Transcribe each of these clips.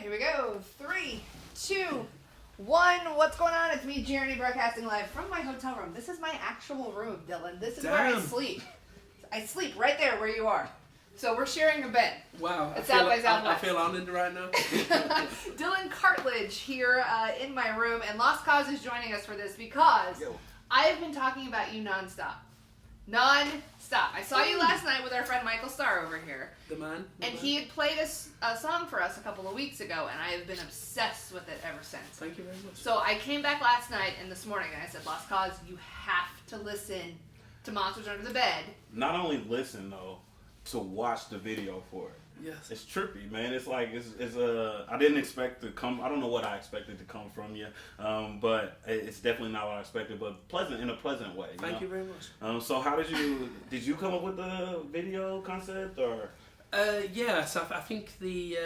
Here we go. 3, 2, 1. What's going on? It's me, Jeremy, broadcasting live from my hotel room. This is my actual room, Dylan. This is where I sleep. I sleep right there where you are. So we're sharing a bed. Wow. It's South by Southwest. I feel honored right now. Dylan Cartlidge here in my room, and Lost Cause is joining us for this because I have been talking about you nonstop. Non-stop. I saw you last night with our friend Michael Starr over here. The man. And he had played a song for us a couple of weeks ago, and I have been obsessed with it ever since. Thank you very much. So I came back last night and this morning, and I said, Lost Cause, you have to listen to Monsters Under the Bed. Not only listen, though, to watch the video for it. Yes. It's trippy, man. It's like, I didn't expect to come, I don't know what I expected to come from you, but it's definitely not what I expected, but pleasant, in a pleasant way. Thank you very much. So how did you come up with the video concept, or? So I think the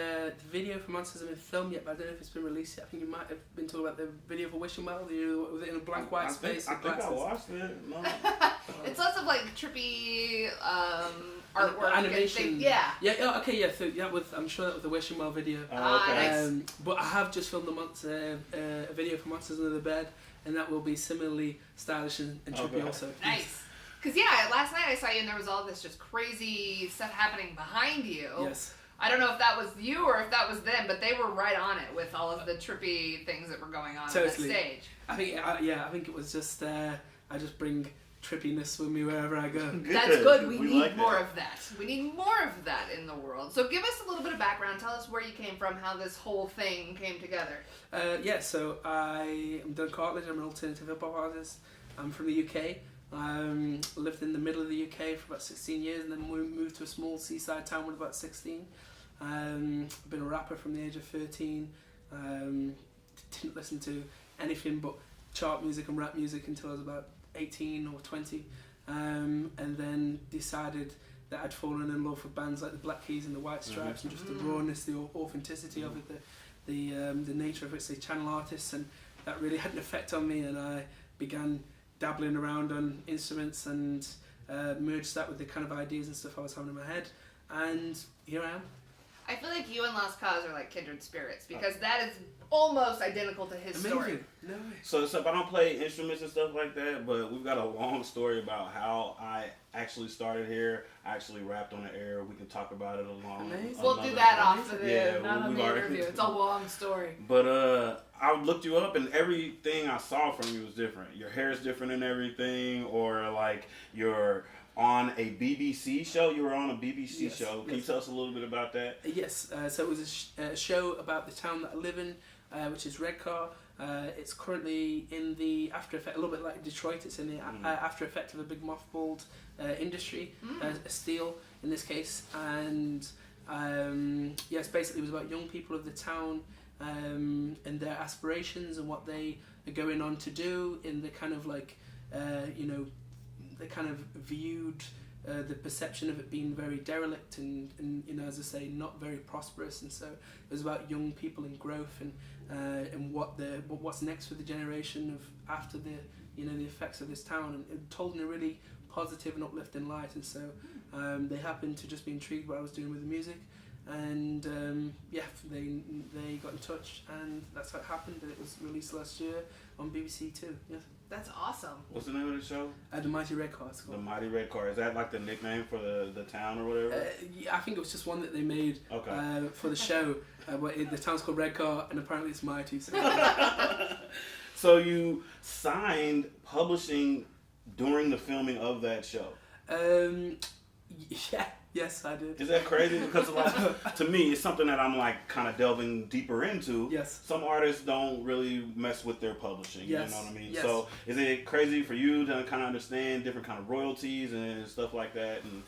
video for Monsters hasn't been filmed yet, but I don't know if it's been released yet. I think you might have been talking about the video for Wishing Well, with it in a blank white space. I think I watched it. No. It's lots of like trippy artwork, animation. Yeah. Okay. So I'm sure that was the Wishing Well video. Okay. Nice. But I have just filmed a video for Monsters Under the Bed, and that will be similarly stylish and trippy also. Nice. Because, last night I saw you and there was all this just crazy stuff happening behind you. Yes. I don't know if that was you or if that was them, but they were right on it with all of the trippy things that were going on Totally. on the stage. I think it was just, I just bring trippiness with me wherever I go. That's good. We need like more of that. We need more of that in the world. So give us a little bit of background. Tell us where you came from, how this whole thing came together. So I am Dylan Cartlidge. I'm an alternative hip-hop artist. I'm from the UK. Lived in the middle of the UK for about 16 years, and then we moved to a small seaside town when about 16. I've been a rapper from the age of 13. Didn't listen to anything but chart music and rap music until I was about 18 or 20, and then decided that I'd fallen in love with bands like the Black Keys and the White Stripes, and just the rawness, the authenticity of it, the nature of it. They channel artists, and that really had an effect on me, and I began dabbling around on instruments and merged that with the kind of ideas and stuff I was having in my head, and here I am. I feel like you and Lost Cause are like kindred spirits because that is almost identical to his story. No way. So I don't play instruments and stuff like that, but we've got a long story about how I actually started here. I actually rapped on the air. We can talk about it along. We'll do that off of not on the already interview. It's a long story. But I looked you up, and everything I saw from you was different. Your hair is different and everything, or like you're on a BBC show. You were on a BBC show. Can you tell us a little bit about that? Yes. So it was a show about the town that I live in, which is Redcar. It's currently in the after effect, a little bit like Detroit. It's in the after effect of a big mothballed industry, a steel in this case. And yes, basically it was about young people of the town and their aspirations and what they are going on to do in the kind of like, they kind of viewed the perception of it being very derelict and as I say, not very prosperous. And so it was about young people in growth and what's next for the generation of after the effects of this town, and it told in a really positive and uplifting light. And so they happened to just be intrigued what I was doing with the music, and they got in touch, and that's how it happened. And it was released last year on BBC Two. Yes. That's awesome. What's the name of the show? The Mighty Red Car. The Mighty Red Car. Is that like the nickname for the town or whatever? I think it was just one that they made for the show. The town's called Red Car, and apparently it's Mighty. So, so you signed publishing during the filming of that show? Yes, I did. Is that crazy? Because like, to me, it's something that I'm like kind of delving deeper into. Yes. Some artists don't really mess with their publishing. Yes. You know what I mean? Yes. So is it crazy for you to kind of understand different kind of royalties and stuff like that? And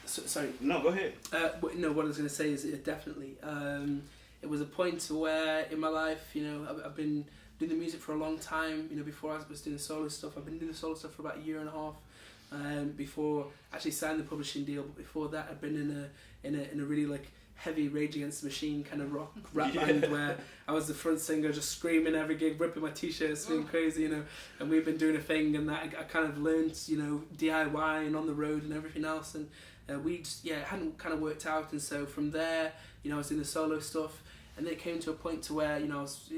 sorry. No, go ahead. What I was going to say is definitely. It was a point where in my life, I've been doing the music for a long time. Before I was doing the solo stuff, I've been doing the solo stuff for about a year and a half. Before I actually signed the publishing deal, but before that I'd been in a really like heavy Rage Against the Machine kind of rap band where I was the front singer, just screaming every gig, ripping my t-shirts, being crazy, and we've been doing a thing, and that I kind of learned, DIY and on the road and everything else, and it hadn't kind of worked out, and so from there, I was doing the solo stuff, And then it came to a point to where, you know, as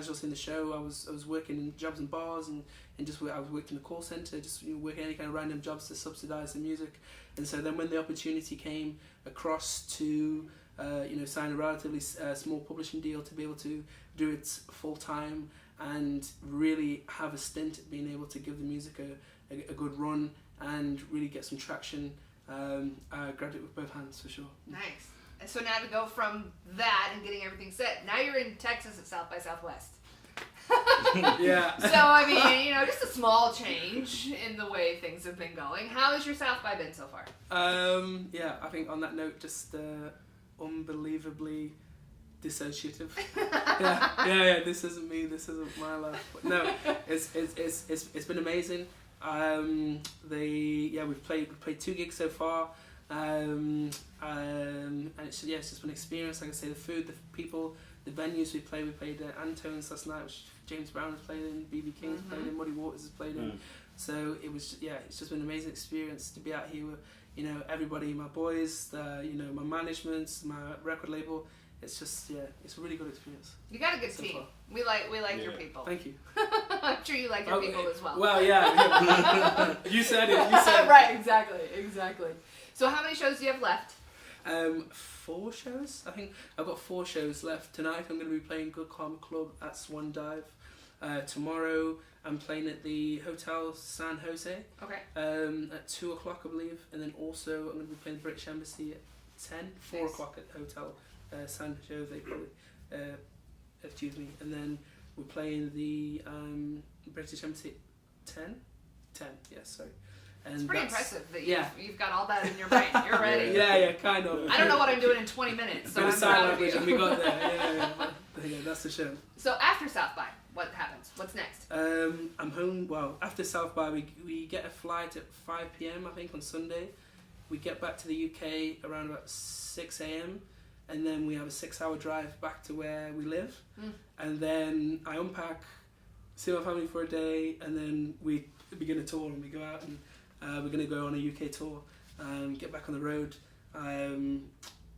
you'll see in the show, I was working in jobs in bars and just I was working in the call centre, just working any kind of random jobs to subsidise the music. And so then when the opportunity came across to sign a relatively small publishing deal to be able to do it full time and really have a stint at being able to give the music a good run and really get some traction, I grabbed it with both hands for sure. Nice. And so now to go from that and getting everything set, now you're in Texas at South by Southwest. Yeah. So, I mean, just a small change in the way things have been going. How has your South by been so far? I think on that note, just unbelievably dissociative. yeah. This isn't me. This isn't my life. But no, it's been amazing. We've played 2 gigs so far. And it's just been an experience. Like I say, the food, the people, the venues we played Antone's last night, which James Brown has played in, B.B. King's played in, Muddy Waters has played in. So it was, it's just been an amazing experience to be out here with, everybody, my boys, my management, my record label. It's just, it's a really good experience. You got a good team. Far. We like your people. Thank you. I'm sure you like your people as well. Well, yeah. You said it. Right, exactly. So how many shows do you have left? 4 shows. I think I've got 4 shows left. Tonight I'm going to be playing Good Karma Club at Swan Dive. Tomorrow I'm playing at the Hotel San Jose. Okay. At 2 o'clock, I believe. And then also I'm going to be playing the British Embassy at 4 o'clock at Hotel San Jose, probably. Excuse me. And then we're playing the British Embassy at 10? Yes, sorry. And it's pretty impressive that you've got all that in your brain. You're ready. Yeah, kind of. I don't know what I'm doing in 20 minutes, so I'm proud of you. And we got there. Yeah, that's the show. So after South by, what happens? What's next? I'm home. Well, after South by, we get a flight at 5 p.m. I think on Sunday. We get back to the UK around about 6 a.m. and then we have a 6-hour drive back to where we live. And then I unpack, see my family for a day, and then we begin a tour and we go out and we're going to go on a UK tour, get back on the road,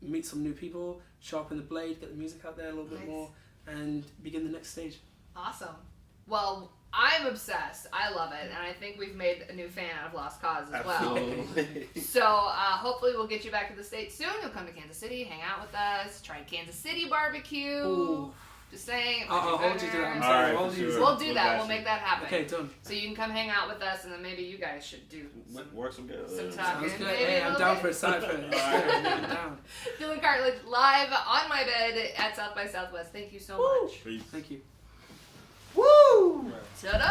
meet some new people, sharpen the blade, get the music out there a little bit more, and begin the next stage. Awesome. Well, I'm obsessed. I love it, and I think we've made a new fan out of Lost Cause as well. So hopefully we'll get you back to the States soon. You'll come to Kansas City, hang out with us, try Kansas City barbecue. Ooh. Just saying. I'll hold you to that. All right, sure. We'll do that. We'll make that happen. Okay, done. So you can come hang out with us, and then maybe you guys should do work some good. some talking. Sounds good. Hey, I'm down for a side for it. I'm down. Dylan Cartlidge live on my bed at South by Southwest. Thank you so much. Peace. Thank you. Woo! Ta-da!